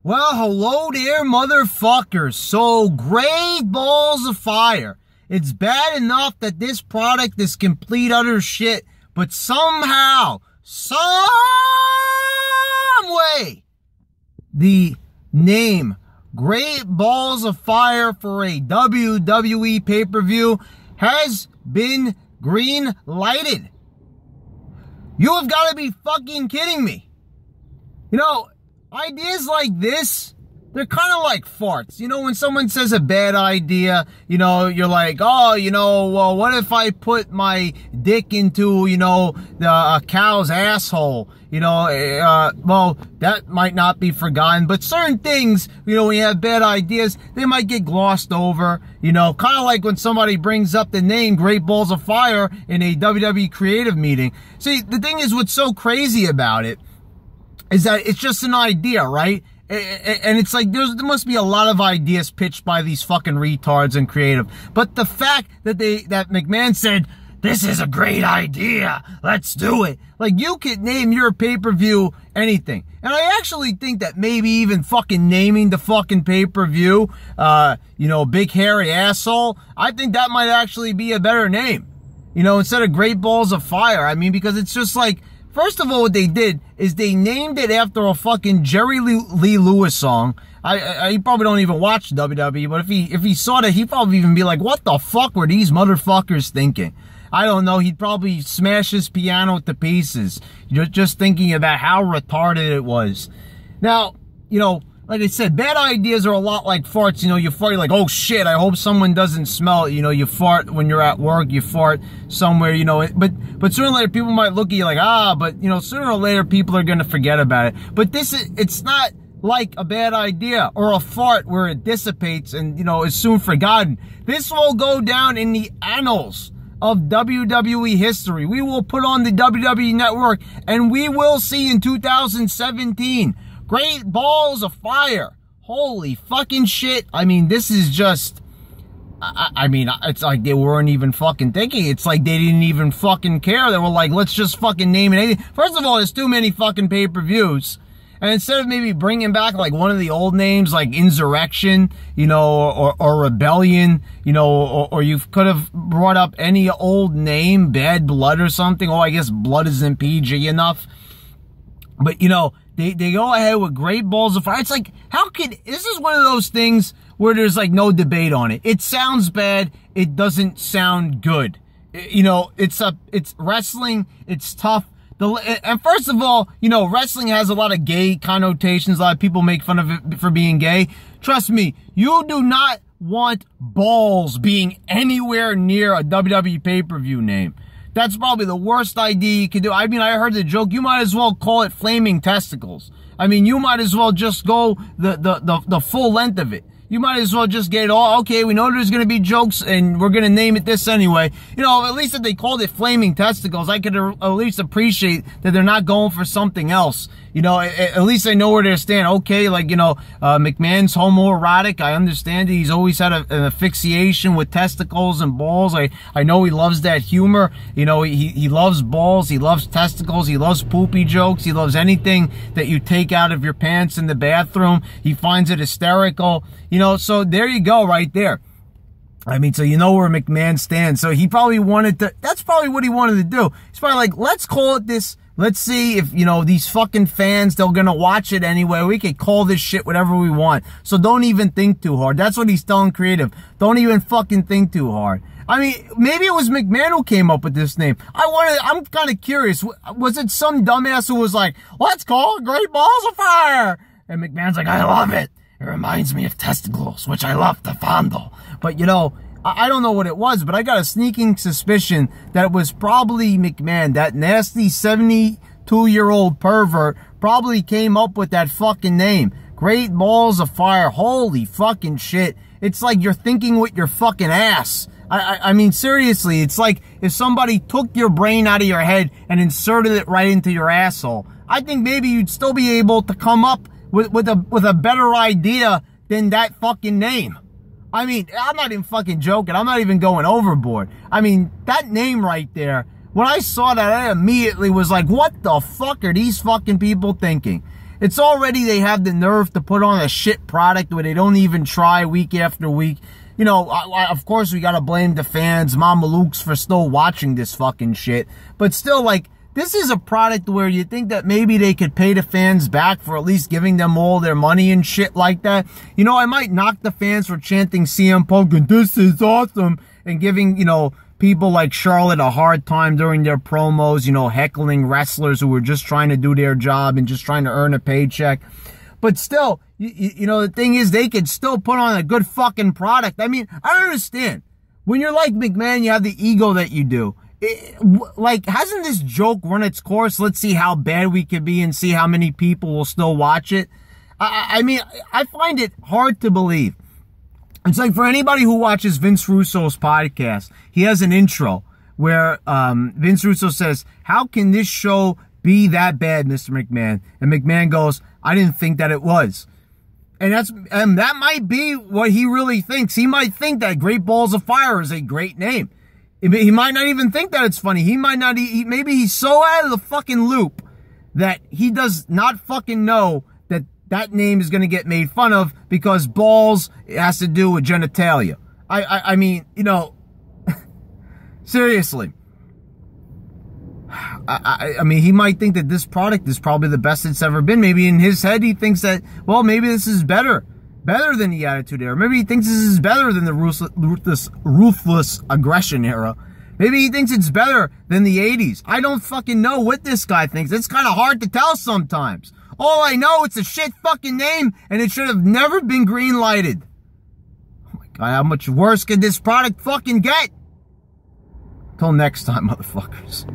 Well, hello there, motherfuckers. So, Great Balls of Fire. It's bad enough that this product is complete utter shit, but somehow, some way, the name Great Balls of Fire for a WWE pay-per-view has been green lighted. You have got to be fucking kidding me. You know, ideas like this, they're kind of like farts. You know, when someone says a bad idea, you know, you're like, oh, you know, well, what if I put my dick into, you know, a cow's asshole? You know, well, that might not be forgotten. But certain things, you know, when you have bad ideas, they might get glossed over. You know, kind of like when somebody brings up the name Great Balls of Fire in a WWE creative meeting. See, the thing is, what's so crazy about it is that it's just an idea, right? And it's like, there must be a lot of ideas pitched by these fucking retards and creative. But the fact that that McMahon said, this is a great idea, let's do it. Like, you could name your pay-per-view anything. And I actually think that maybe even fucking naming the fucking pay-per-view, you know, Big Hairy Asshole, I think that might actually be a better name. You know, instead of Great Balls of Fire. I mean, because it's just like, first of all, what they did is they named it after a fucking Jerry Lee Lewis song. He probably don't even watch WWE, but if he saw that, he'd probably even be like, what the fuck were these motherfuckers thinking? I don't know. He'd probably smash his piano to pieces. You're just thinking about how retarded it was. Now, you know, like I said, bad ideas are a lot like farts. You know, you fart, you're like, oh shit, I hope someone doesn't smell it. You know, you fart when you're at work, you fart somewhere, you know, but sooner or later people might look at you like, but, you know, sooner or later people are going to forget about it. But it's not like a bad idea or a fart where it dissipates and, you know, is soon forgotten. This will go down in the annals of WWE history. We will put on the WWE Network and we will see in 2017 Great Balls of Fire. Holy fucking shit. I mean, this is just, I mean, it's like they weren't even fucking thinking. It's like they didn't even fucking care. They were like, let's just fucking name it anything. First of all, there's too many fucking pay-per-views. And instead of maybe bringing back like one of the old names like Insurrection, you know, or Rebellion, you know, or you could have brought up any old name, Bad Blood or something. Oh, I guess Blood isn't PG enough. But, you know, they go ahead with Great Balls of Fire. It's like, this is one of those things where there's like no debate on it. It sounds bad. It doesn't sound good. You know, it's wrestling. It's tough. And first of all, you know, wrestling has a lot of gay connotations. A lot of people make fun of it for being gay. Trust me, you do not want balls being anywhere near a WWE pay-per-view name. That's probably the worst idea you could do. I mean, I heard the joke. You might as well call it Flaming Testicles. I mean, you might as well just go the full length of it. You might as well just get it all. Okay, we know there's going to be jokes and we're going to name it this anyway. You know, at least if they called it Flaming Testicles, I could at least appreciate that they're not going for something else. You know, at least they know where they stand. Okay, like, you know, McMahon's homoerotic. I understand he's always had an asphyxiation with testicles and balls. I know he loves that humor. You know, he loves balls. He loves testicles. He loves poopy jokes. He loves anything that you take out of your pants in the bathroom. He finds it hysterical. You know, so there you go right there. I mean, so you know where McMahon stands. So he probably wanted to, that's probably what he wanted to do. He's probably like, let's call it this. Let's see if, you know, these fucking fans, they're going to watch it anyway. We could call this shit whatever we want. So don't even think too hard. That's what he's telling creative. Don't even fucking think too hard. I mean, maybe it was McMahon who came up with this name. I'm kind of curious. Was it some dumbass who was like, let's call it Great Balls of Fire? And McMahon's like, I love it. It reminds me of testicles, which I love to fondle. But, you know, I don't know what it was, but I got a sneaking suspicion that it was probably McMahon. That nasty 72-year-old pervert probably came up with that fucking name. Great Balls of Fire. Holy fucking shit. It's like you're thinking with your fucking ass. I mean, seriously, it's like if somebody took your brain out of your head and inserted it right into your asshole. I think maybe you'd still be able to come up with a better idea than that fucking name. I mean, I'm not even fucking joking. I'm not even going overboard. I mean, that name right there, when I saw that, I immediately was like, what the fuck are these fucking people thinking? It's already, they have the nerve to put on a shit product where they don't even try week after week. You know, of course we gotta blame the fans, Mamalukes, for still watching this fucking shit. But still, like, this is a product where you think that maybe they could pay the fans back for at least giving them all their money and shit like that. You know, I might knock the fans for chanting CM Punk and this is awesome and giving, you know, people like Charlotte a hard time during their promos, you know, heckling wrestlers who were just trying to do their job and just trying to earn a paycheck. But still, you know, the thing is, they could still put on a good fucking product. I mean, I don't understand. When you're like McMahon, you have the ego that you do. Like, hasn't this joke run its course? Let's see how bad we could be and see how many people will still watch it. I mean, I find it hard to believe. It's like, for anybody who watches Vince Russo's podcast, he has an intro where Vince Russo says, "How can this show be that bad, Mr. McMahon?" And McMahon goes, "I didn't think that it was." And that might be what he really thinks. He might think that Great Balls of Fire is a great name. He might not even think that it's funny. He might not, maybe he's so out of the fucking loop that he does not fucking know that that name is going to get made fun of because balls has to do with genitalia. I mean, you know, seriously. I mean, he might think that this product is probably the best it's ever been. Maybe in his head he thinks that, well, maybe this is better than the Attitude Era. Maybe he thinks this is better than the ruthless aggression era. Maybe he thinks it's better than the 80s. I don't fucking know what this guy thinks. It's kind of hard to tell sometimes. All I know, it's a shit fucking name, and it should have never been green lighted. Oh my God, how much worse could this product fucking get? Till next time, motherfuckers.